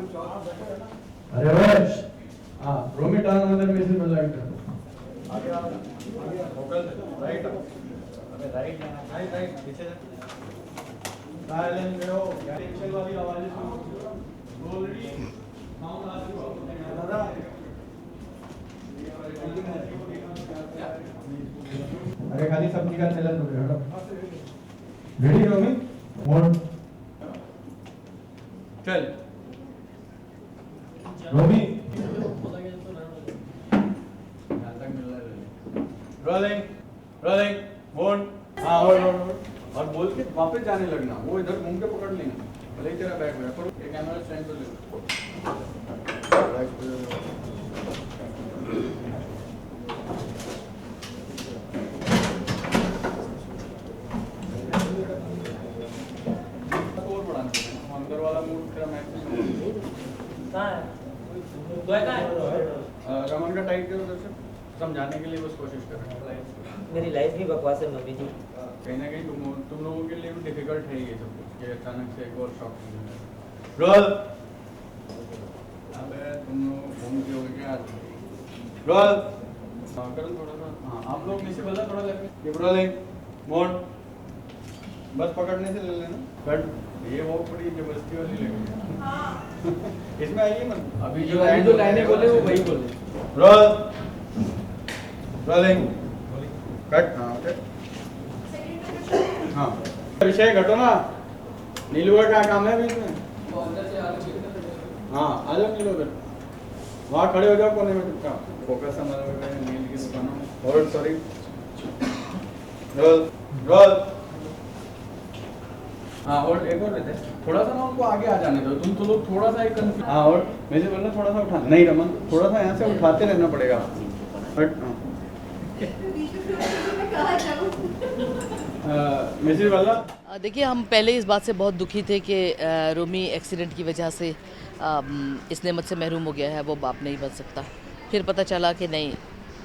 अरे वश रोमी टर्न अंदर में से लाइट आगे आगे फोकस राइट अबे राइट राइट राइट पीछे साइलेंट रहो टेंशन वाली आवाजें सुनो ऑलरेडी साउंड आ रही है दादा अरे खाली सब्जी का चैलेंज हो गया रेडी रोमी मोड चल रोमी रोलिंग रोलिंग मोड हाँ और बोल के वापस जाने लगना वो इधर घूम के पकड़ लेना भले ही तेरा बैग में रखो ये कैमरा स्टैंड पे ले और बढ़ाना अंदर वाला मूड तेरा मैच कहाँ है रमन का टाइट करो दर्शक समझाने के लिए बस कोशिश कर रहे हैं मेरी लाइफ भी बकवास है मम्मी जी। कहीं ना कहीं तुम लोगों के लिए भी डिफिकल्ट है ये सब कुछ कि अचानक से एक और शॉक रोल अबे तुम लोग घूम के हो क्या रोल करो थोड़ा सा हाँ आप लोग नीचे बोलना थोड़ा लेके रोलिंग मोड बस पकड़ने से ले लेना कट ये वो बड़ी जबरदस्ती वाली लगी इसमें आइए मत अभी जो लाइनें बोले वो वही बोले रोल रोलिंग कट हाँ ओके हाँ विषय घटो ना नीलू का क्या काम है बीच में हाँ आ जाओ नीलू उधर वहाँ खड़े हो जाओ कोने में चुपचाप फोकस हमारा नील की दुकानों और सॉरी रोल रोल हाँ और एक और रहते थोड़ा सा ना उनको आगे आ जाने दो तुम तो लोग थोड़ा सा एक कंफ्यूज हाँ और मैं से बोलना थोड़ा सा उठा नहीं रमन थोड़ा सा यहाँ से उठाते रहना पड़ेगा बट मैसेज वाला देखिए हम पहले इस बात से बहुत दुखी थे कि रोमी एक्सीडेंट की वजह से इस नेमत से महरूम हो गया है वो बाप नहीं बन सकता फिर पता चला कि नहीं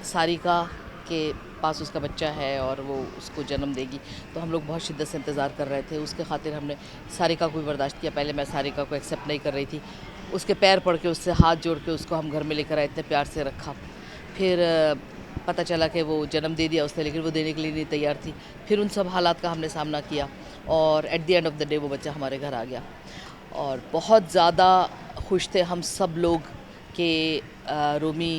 सारिका के पास उसका बच्चा है और वो उसको जन्म देगी तो हम लोग बहुत शिद्दत से इंतज़ार कर रहे थे उसके खातिर हमने सारिका को भी बर्दाश्त किया पहले मैं सारिका को एक्सेप्ट नहीं कर रही थी उसके पैर पड़ के उससे हाथ जोड़ के उसको हम घर में लेकर आए इतने प्यार से रखा फिर पता चला कि वो जन्म दे दिया उसने लेकिन वो देने के लिए नहीं तैयार थी फिर उन सब हालात का हमने सामना किया और at the end of the day वो बच्चा हमारे घर आ गया और बहुत ज़्यादा खुश थे हम सब लोग कि रोमी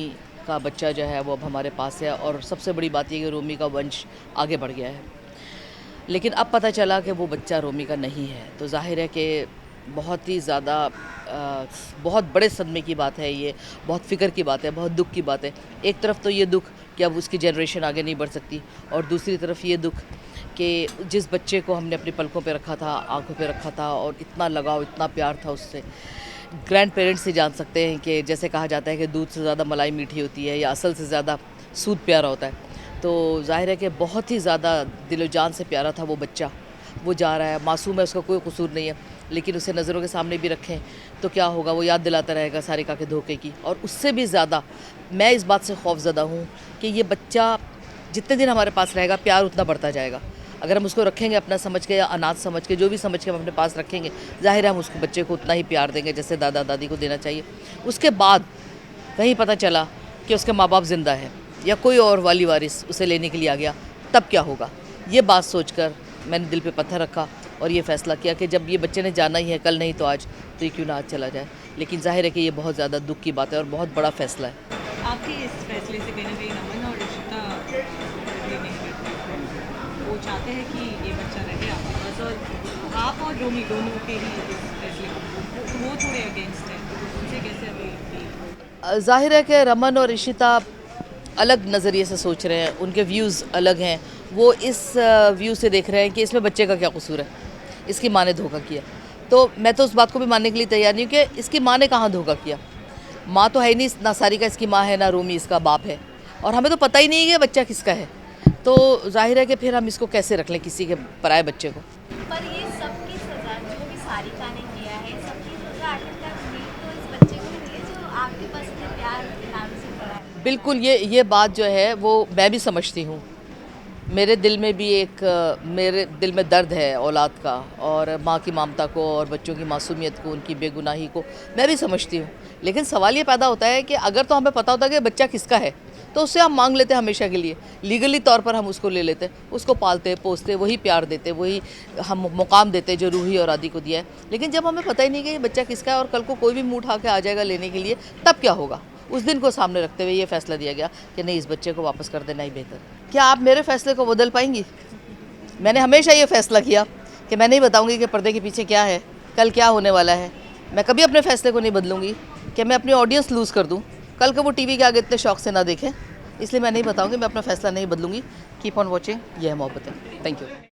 का बच्चा जो है वो अब हमारे पास है और सबसे बड़ी बात ये कि रोमी का वंश आगे बढ़ गया है लेकिन अब पता चला कि वो बच्चा रोमी का नहीं है तो जाहिर है कि बहुत ही ज़्यादा बहुत बड़े सदमे की बात है ये बहुत फ़िक्र की बात है बहुत दुख की बात है एक तरफ तो ये दुख कि अब उसकी जनरेशन आगे नहीं बढ़ सकती और दूसरी तरफ ये दुख कि जिस बच्चे को हमने अपनी पलकों पे रखा था आंखों पे रखा था और इतना लगाव इतना प्यार था उससे ग्रैंड पेरेंट्स ही जान सकते हैं कि जैसे कहा जाता है कि दूध से ज़्यादा मलाई मीठी होती है या असल से ज़्यादा सूद प्यारा होता है तो जाहिर है कि बहुत ही ज़्यादा दिलो जान से प्यारा था वो बच्चा वो जा रहा है मासूम है उसका कोई कसूर नहीं है लेकिन उसे नज़रों के सामने भी रखें तो क्या होगा वो याद दिलाता रहेगा सारिका के धोखे की और उससे भी ज़्यादा मैं इस बात से खौफज़दा हूँ कि ये बच्चा जितने दिन हमारे पास रहेगा प्यार उतना बढ़ता जाएगा अगर हम उसको रखेंगे अपना समझ के या अनाथ समझ के जो भी समझ के हम अपने पास रखेंगे ज़ाहिर है हम उसको बच्चे को उतना ही प्यार देंगे जैसे दादा दादी को देना चाहिए उसके बाद कहीं पता चला कि उसके माँ बाप ज़िंदा है या कोई और वाली वारिस उसे लेने के लिए आ गया तब क्या होगा ये बात सोचकर मैंने दिल पे पत्थर रखा और ये फ़ैसला किया कि जब ये बच्चे ने जाना ही है कल नहीं तो आज तो ये क्यों ना आज चला जाए लेकिन जाहिर है कि ये बहुत ज़्यादा दुख की बात है और बहुत बड़ा फ़ैसला है आपके इस फैसले से कहीं ना कहीं नमन और रिश्ता वो चाहते हैं कि ये बच्चा रहे आपके पास और आप और रोमी दोनों के ही इस फैसले तो वो थोड़े अगेंस्ट हैं उनसे कैसे अभी ज़ाहिर है कि रमन और इशिता अलग नज़रिए से सोच रहे हैं उनके व्यूज़ अलग हैं वो इस व्यू से देख रहे हैं कि इसमें बच्चे का क्या कसूर है इसकी माँ ने धोखा किया तो मैं तो उस बात को भी मानने के लिए तैयार नहीं हूँ कि इसकी माँ ने कहाँ धोखा किया माँ तो है नहीं ना सारिका इसकी माँ है ना रोमी इसका बाप है और हमें तो पता ही नहीं है कि बच्चा किसका है तो जाहिर है कि फिर हम इसको कैसे रख लें किसी के पराए बच्चे को पर ये सबकी सज़ा जो भी सारिका ने किया है सबकी सज़ा आखिरकार नहीं तो इस बच्चे को मिली है जो आपके पास इतने प्यार नाम से पड़ा है बिल्कुल ये बात जो है वो मैं भी समझती हूँ मेरे दिल में भी मेरे दिल में दर्द है औलाद का, और माँ की ममता को और बच्चों की मासूमियत को, उनकी बेगुनाही को मैं भी समझती हूँ। लेकिन सवाल ये पैदा होता है कि अगर तो हमें पता होता है कि बच्चा किसका है तो उससे हम मांग लेते हैं हमेशा के लिए, लीगली तौर पर हम उसको ले लेते, उसको पालते पोसते, वही प्यार देते, वही हम मुकाम देते जो रूही और आदि को दिया है। लेकिन जब हमें पता ही नहीं कि ये बच्चा किसका है और कल को कोई भी मुँह उठा के आ जाएगा लेने के लिए, तब क्या होगा? उस दिन को सामने रखते हुए ये फैसला दिया गया कि नहीं, इस बच्चे को वापस कर देना ही बेहतर। क्या आप मेरे फैसले को बदल पाएंगी? मैंने हमेशा ये फैसला किया कि मैं नहीं बताऊंगी कि पर्दे के पीछे क्या है, कल क्या होने वाला है। मैं कभी अपने फैसले को नहीं बदलूंगी कि मैं अपनी ऑडियंस लूज़ कर दूं, कल को वो टीवी के आगे इतने शौक से ना देखें। इसलिए मैं नहीं बताऊंगी, मैं अपना फैसला नहीं बदलूंगी। कीप ऑन वॉचिंग, यह है मोहब्बत है। Thank you.